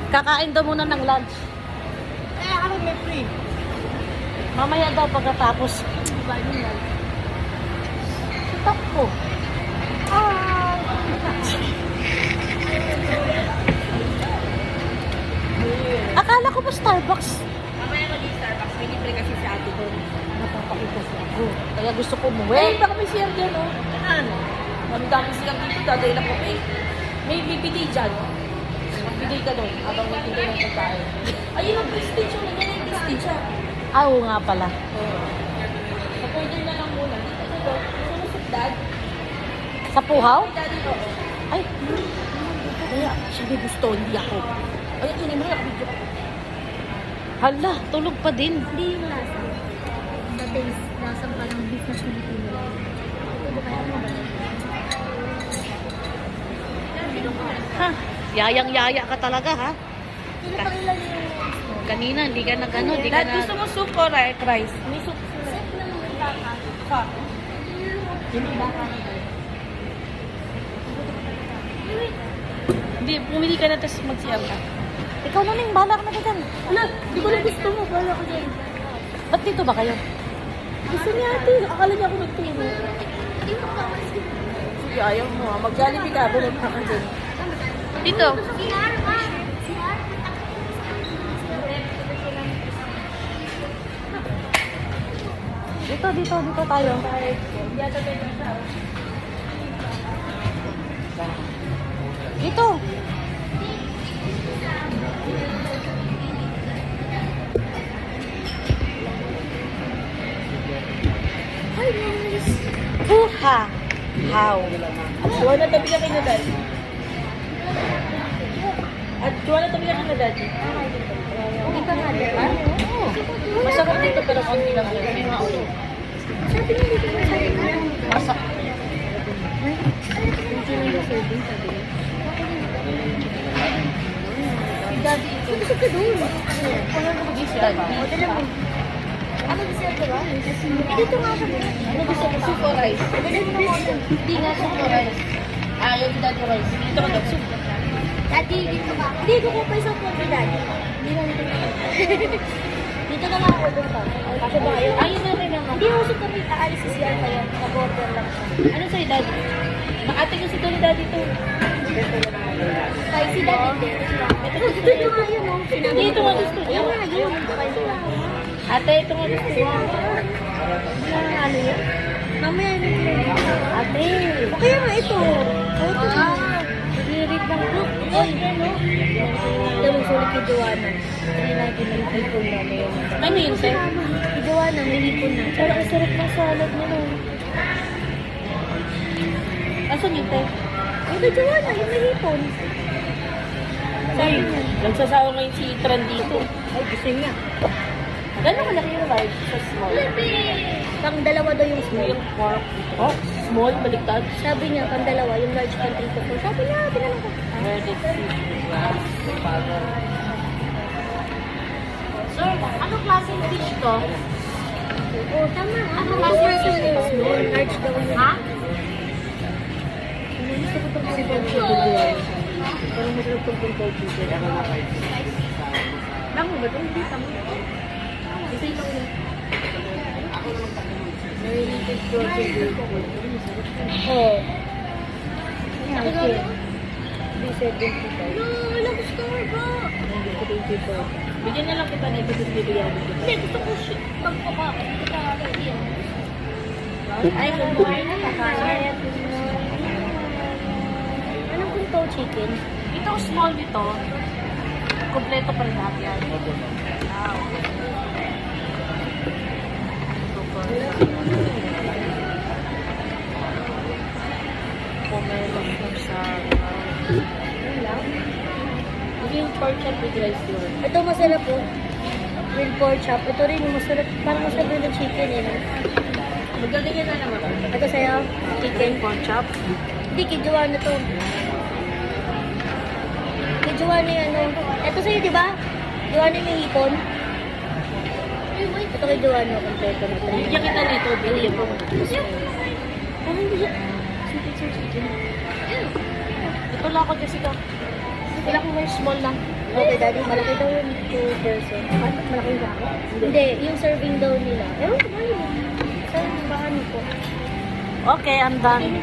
Kakain daw muna ng lunch. Ako may free. Mamaya daw pagkatapos. Takbo. Akala ko ba Starbucks? Mamaya mag-Starbucks. May libre kasi si ate ko. Napapakita siya ako. Kaya gusto ko Eh, umuwi. baka may share dyan, oh. Ano? Dami silang dito. Daday lang ko eh. May bibili dyan. Magbigay ka doon habang nagpigay ng pagkain. Ayun ang prestige yun. Nandiyan yung prestige siya. Ah, oo nga pala. Oo. Mag-order na lang muna. Dito sa doon. Sumusok dad. Sa Puhaw? Ay, daddy ko. Ay, kaya siya may gusto, hindi ako. Ay, kunin mo na. Nakabidyo ka. Hala, tulog pa din. Hindi yung lasa. The taste, lasang parang beef na Filipino. Ito ba kaya mo ba? Ha? Yayang-yaya ka talaga, ha? Sino pa ilan yung Kanina, hindi ka nag ano, hindi ka Dad, na... gusto mo soup o rice? May soup sila. set na yung baka? Pa. Yung baka. Hindi, pumili ka na tapos mag-CR ka. Ikaw na ning balak na dyan. Wala, di ko lang gusto mo. Bala ko dyan. Ba't dito ba kayo? Gusto niya ate. Akala niya ako nagturo. Hindi mo ka kasi. Sige, ayaw mo ha. Mag-Jollibee ka. Bulog ka dyan. Dito. CR ba? CR? Dito tayo. Hindi ata tayo sa Dito. Ay, nice. Puha. How? At juwa na tabi ka kay na daddy. At juwa na tabi ka kay na daddy. Hindi ka nga, di ba? Masarap dito pero konti lang yun. May mga ulo. Sabi niya dito na sabi niya. Masa. Hindi na yung serving, sabi niya. Si daddy ito. Gusto ka doon. Kung ano mag-CR ba? O, dala mo. Ano gusto ka ba? Dito nga ako. Ano gusto mo? Soup o rice? Hindi nga Soup o rice? Ayaw ni daddy rice. Dito ka nag-soup. Daddy, dito ka. Hindi, ko pa isang kopi, Daddy. Hindi na dito. Dito na lang ako doon pa. Kasi ba ayaw? Ayaw na rin naman. Hindi ako kami aalis si CR pa yan. Nag-order lang siya. Ano sa'yo daddy? Makate ko si Tony daddy to. Kaya si Daddy. Ito nga yun, oh. Hindi, ito nga gusto niya. Yung nga yun. Ate, ito nga gusto niya. Ano yun? Mamaya na yun. Ate. O kaya nga ito. O ito nga. Nag-read ng book. Oy, ano? Ito yung sulit kay Joanna. Hindi natin nalipon na ngayon. Ano yun, sir? Kay Joanna, nalipon na. Pero ang sarap ng salad mo, no? Asan yun, te? Ay, kay Joanna, yung nalipon. Uy, nagsasawa ngayon si Tran dito. Ay, gusto niya. Gano'n kalaki yung large sa small? Pang dalawa daw yung small. Yung pork. Oh, small, baliktad. Sabi niya, pang dalawa, yung large pang 3 to 4. Sabi niya, tinanong ko. Where did Sir, anong klaseng fish to? Oh, tama. Ano Mas kasi yung yung small, large daw yun. Ha? Gusto ko itong kasi Chicken chicken. Parang masarap itong cold chicken. Bango ba ito? Hindi, bango. Isa ito ko. Marinated frozen bacon. Oo. Okay. 375. No, wala gusto ko ba? Bigyan na lang kita na ito sa bibigyan mo. Hindi, gusto ko siya. Magpapa. Ay, kung buhay na kakain. Anong punto chicken? Itong small nito, kompleto pa rin lahat yan. Wow. Pumelang sa... Yung pork chop with rice yun. Ito masarap po. Grilled pork chop. Ito rin yung masarap. Parang masarap rin ng chicken eh. No? Maglalagyan na naman. Ito sa'yo, chicken. Pork chop. Hindi, kay Joanna to. Kay Joanna yung ano. Ito sa'yo, di ba? Joanna yung hipon. Ito kay Joanna, kompleto na. Bigyan kita nito, bilhin mo. Parang hindi siya. Chicken, sir, chicken. Ito lang ako, Jessica. Ilang mo small lang. Okay, daddy, malaki daw yung 2 person. Ano? Malaki ba ako? Hindi, yung serving daw nila. Ewan ko ba yun? Saan ba ano po? Okay, I'm done.